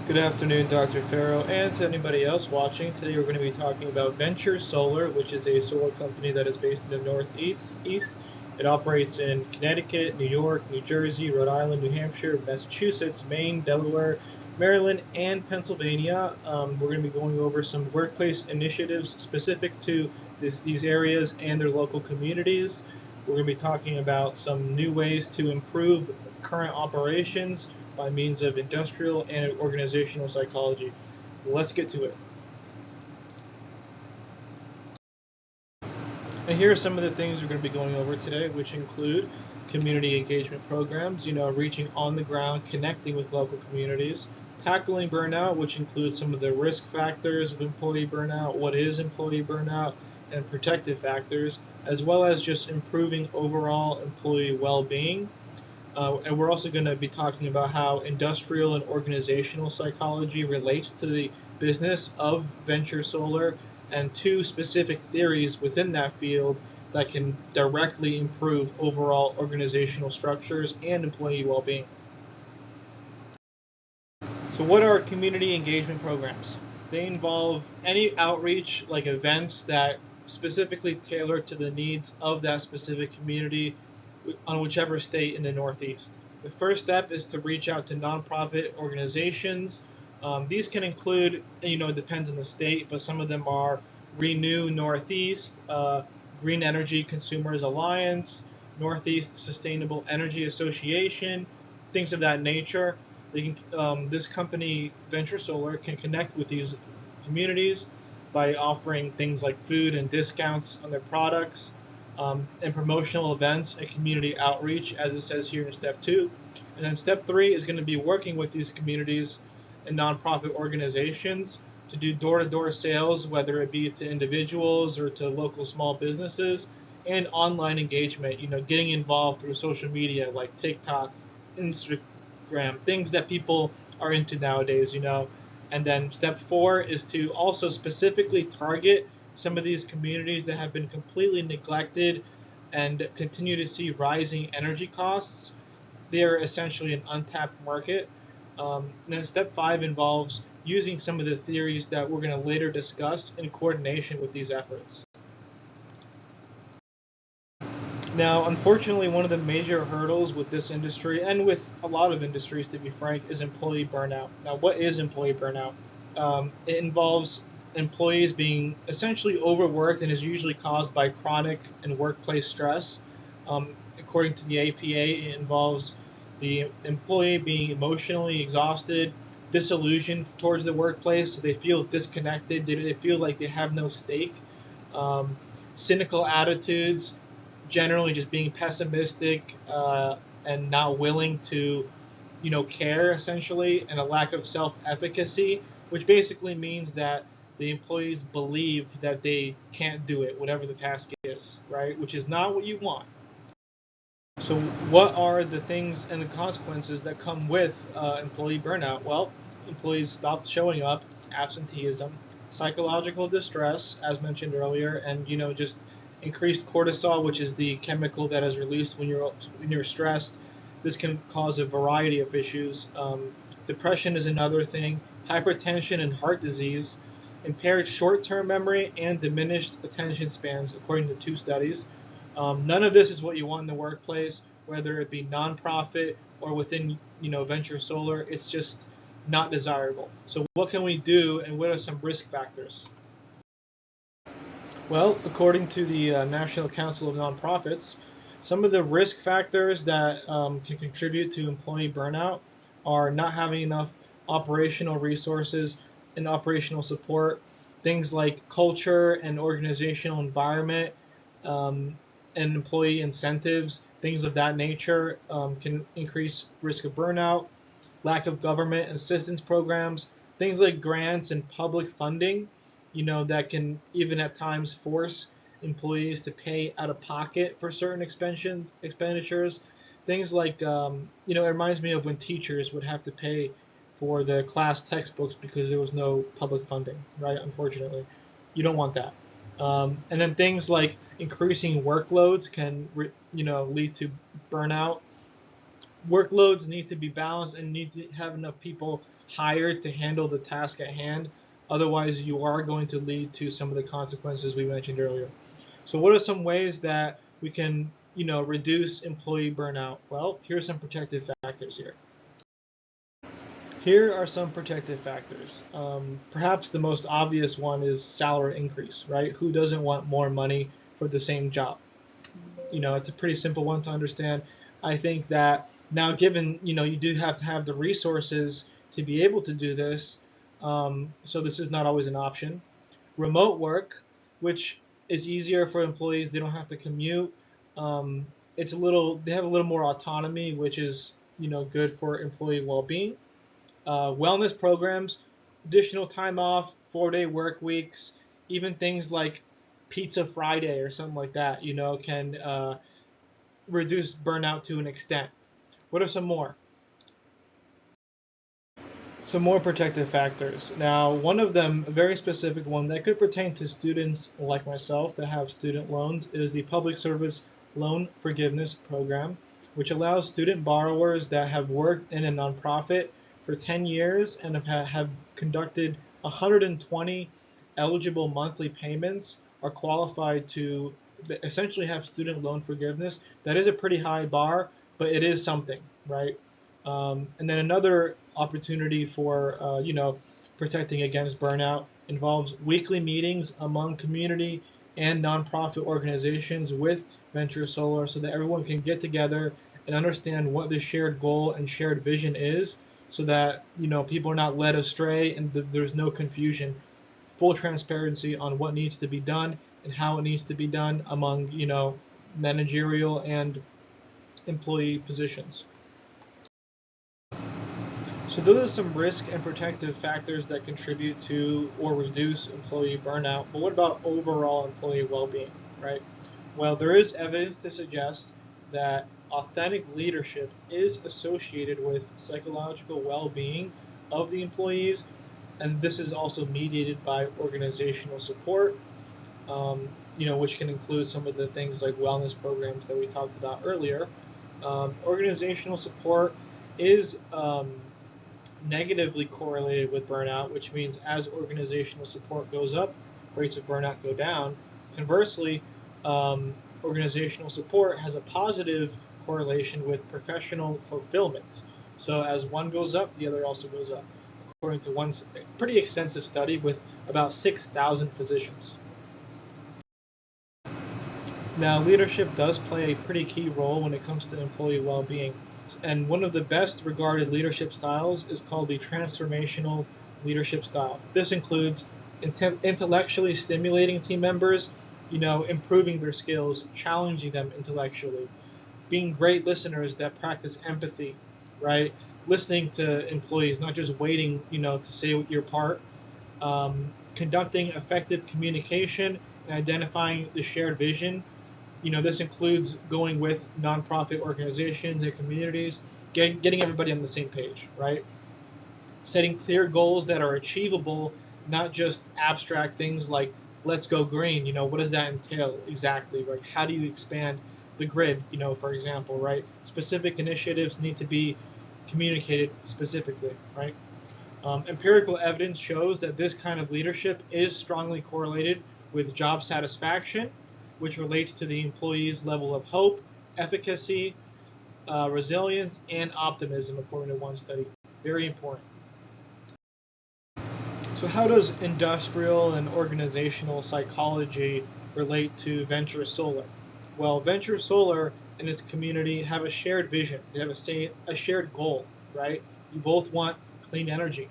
Good afternoon, Dr. Farrow, and to anybody else watching. Today we're going to be talking about Venture Solar, which is a solar company that is based in the Northeast. It operates in Connecticut, New York, New Jersey, Rhode Island, New Hampshire, Massachusetts, Maine, Delaware, Maryland, and Pennsylvania. We're going to be going over some workplace initiatives specific to these areas and their local communities. We're going to be talking about some new ways to improve current operations by means of industrial and organizational psychology. Let's get to it. And here are some of the things we're going to be going over today, which include community engagement programs, reaching on the ground, connecting with local communities, tackling burnout, which includes some of the risk factors of employee burnout, what is employee burnout, and protective factors, as well as just improving overall employee well-being. And we're also going to be talking about how industrial and organizational psychology relates to the business of Venture Solar and two specific theories within that field that can directly improve overall organizational structures and employee well-being. So what are community engagement programs? They involve any outreach like events that specifically tailor to the needs of that specific community on whichever state in the Northeast. The first step is to reach out to nonprofit organizations. These can include, it depends on the state, but some of them are Renew Northeast, Green Energy Consumers Alliance, Northeast Sustainable Energy Association, things of that nature. This company, Venture Solar, can connect with these communities by offering things like food and discounts on their products, and promotional events and community outreach, as it says here in step 2. And then step 3 is going to be working with these communities and nonprofit organizations to do door-to-door sales, whether it be to individuals or to local small businesses, and online engagement, getting involved through social media like TikTok, Instagram, things that people are into nowadays, And then step 4 is to also specifically target some of these communities that have been completely neglected and continue to see rising energy costs. They're essentially an untapped market. And then step 5 involves using some of the theories that we're going to later discuss in coordination with these efforts. Now, unfortunately, one of the major hurdles with this industry, and with a lot of industries to be frank, is employee burnout. Now, what is employee burnout? It involves employees being essentially overworked and is usually caused by chronic and workplace stress. According to the APA, it involves the employee being emotionally exhausted, disillusioned towards the workplace, so they feel disconnected, they feel like they have no stake, cynical attitudes, generally just being pessimistic and not willing to, care essentially, and a lack of self-efficacy, which basically means that the employees believe that they can't do it, whatever the task is, right? Which is not what you want. So what are the things and the consequences that come with employee burnout? Well, employees stop showing up, absenteeism, psychological distress, as mentioned earlier, and just increased cortisol, which is the chemical that is released when you're stressed. This can cause a variety of issues. Depression is another thing, hypertension and heart disease, impaired short-term memory, and diminished attention spans, according to 2 studies. None of this is what you want in the workplace, whether it be nonprofit or within, Venture Solar. It's just not desirable. So what can we do, and what are some risk factors? Well, according to the National Council of Nonprofits, some of the risk factors that can contribute to employee burnout are not having enough operational resources and operational support, things like culture and organizational environment, and employee incentives, things of that nature can increase risk of burnout, lack of government assistance programs, things like grants and public funding, that can even at times force employees to pay out of pocket for certain expenditures. Things like, it reminds me of when teachers would have to pay for the class textbooks because there was no public funding, right? Unfortunately, you don't want that. And then things like increasing workloads can, lead to burnout. Workloads need to be balanced and need to have enough people hired to handle the task at hand. Otherwise, you are going to lead to some of the consequences we mentioned earlier. So, what are some ways that we can, reduce employee burnout? Well, here's some protective factors here. Here are some protective factors. Perhaps the most obvious one is salary increase, right? Who doesn't want more money for the same job? It's a pretty simple one to understand. I think that now, given, you do have to have the resources to be able to do this, so this is not always an option. Remote work, which is easier for employees, they don't have to commute. They have a little more autonomy, which is, good for employee well-being. Wellness programs, additional time off, 4-day work weeks, even things like Pizza Friday or something like that, can reduce burnout to an extent. What are some more? Some more protective factors. Now, one of them, a very specific one that could pertain to students like myself that have student loans, is the Public Service Loan Forgiveness Program, which allows student borrowers that have worked in a nonprofit for 10 years and have conducted 120 eligible monthly payments are qualified to essentially have student loan forgiveness. That is a pretty high bar, but it is something, right? And then another opportunity for protecting against burnout involves weekly meetings among community and nonprofit organizations with Venture Solar, so that everyone can get together and understand what the shared goal and shared vision is, so that people are not led astray and there's no confusion. Full transparency on what needs to be done and how it needs to be done among managerial and employee positions. So those are some risk and protective factors that contribute to or reduce employee burnout. But what about overall employee well-being, right? Well, there is evidence to suggest that authentic leadership is associated with psychological well-being of the employees, and this is also mediated by organizational support, which can include some of the things like wellness programs that we talked about earlier. Organizational support is negatively correlated with burnout, which means as organizational support goes up, rates of burnout go down. Conversely, organizational support has a positive correlation with professional fulfillment. So as one goes up, the other also goes up, according to one pretty extensive study with about 6,000 physicians. Now, leadership does play a pretty key role when it comes to employee well-being. And one of the best regarded leadership styles is called the transformational leadership style. This includes intellectually stimulating team members, improving their skills, challenging them intellectually, being great listeners that practice empathy, right? Listening to employees, not just waiting, to say your part, conducting effective communication and identifying the shared vision. This includes going with nonprofit organizations and communities, getting everybody on the same page, right? Setting clear goals that are achievable, not just abstract things like let's go green. What does that entail exactly, right? How do you expand the grid, for example, right? Specific initiatives need to be communicated specifically, right? Empirical evidence shows that this kind of leadership is strongly correlated with job satisfaction, which relates to the employee's level of hope, efficacy, resilience, and optimism, according to one study. Very important. So how does industrial and organizational psychology relate to Venture Solar? Well, Venture Solar and its community have a shared vision. They have a shared goal, right? You both want clean energy.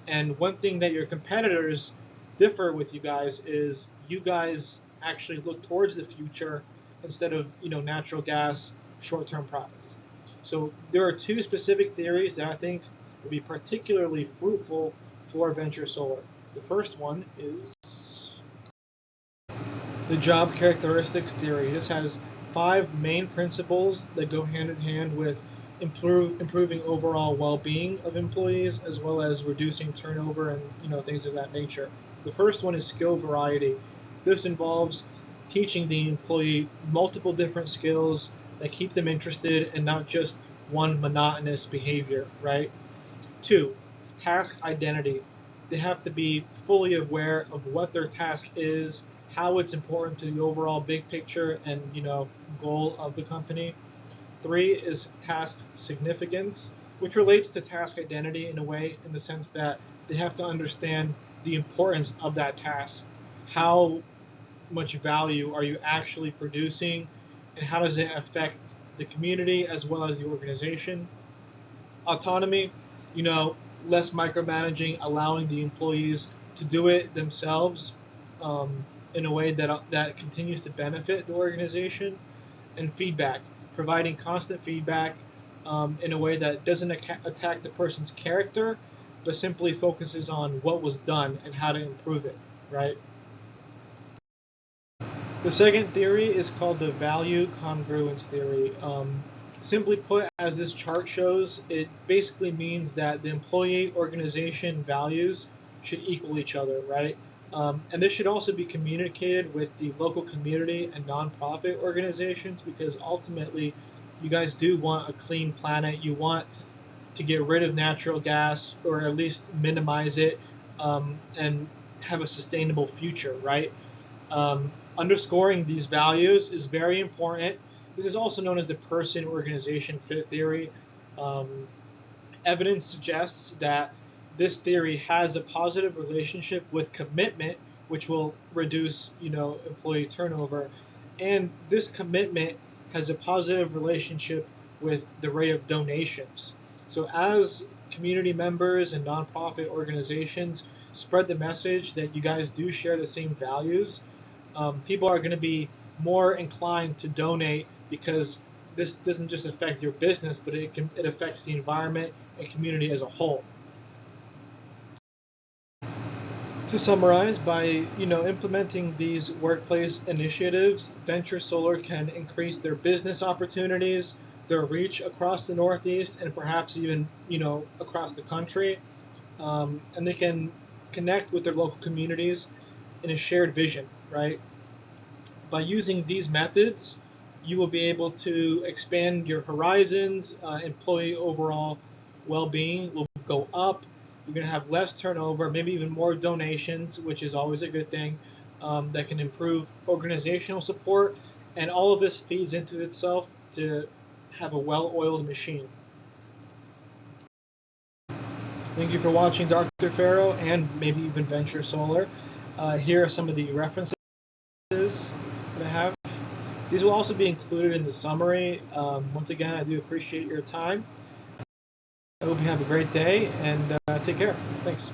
And one thing that your competitors differ with you guys is you guys actually look towards the future instead of natural gas short-term profits. So there are two specific theories that I think would be particularly fruitful for Venture Solar. The first one is the job characteristics theory. This has 5 main principles that go hand in hand with improving overall well-being of employees, as well as reducing turnover and things of that nature. The first one is skill variety. This involves teaching the employee multiple different skills that keep them interested and not just one monotonous behavior, right? Two, task identity. They have to be fully aware of what their task is, how it's important to the overall big picture and goal of the company. Three is task significance, which relates to task identity in a way, in the sense that they have to understand the importance of that task. How much value are you actually producing, and how does it affect the community as well as the organization? Autonomy, you know, less micromanaging, allowing the employees to do it themselves in a way that continues to benefit the organization. And feedback, providing constant feedback in a way that doesn't attack the person's character, but simply focuses on what was done and how to improve it, right? The second theory is called the value congruence theory. Simply put, as this chart shows, it basically means that the employee organization values should equal each other, right? And this should also be communicated with the local community and nonprofit organizations, because ultimately you guys do want a clean planet. You want to get rid of natural gas, or at least minimize it, and have a sustainable future, right? Underscoring these values is very important. This is also known as the person-organization fit theory. Um, Evidence suggests that this theory has a positive relationship with commitment, which will reduce, employee turnover, and this commitment has a positive relationship with the rate of donations. So as community members and nonprofit organizations spread the message that you guys do share the same values, people are going to be more inclined to donate, because this doesn't just affect your business, but it affects the environment and community as a whole. To summarize, by implementing these workplace initiatives, Venture Solar can increase their business opportunities, their reach across the Northeast, and perhaps even across the country, and they can connect with their local communities in a shared vision, right? By using these methods, you will be able to expand your horizons. Employee overall well-being will go up. You're going to have less turnover, maybe even more donations, which is always a good thing. That can improve organizational support, and all of this feeds into itself to have a well-oiled machine. Thank you for watching Dr. Farrow and maybe even Venture Solar. Here are some of the references that I have. These will also be included in the summary. Once again, I do appreciate your time. I hope you have a great day, and take care. Thanks.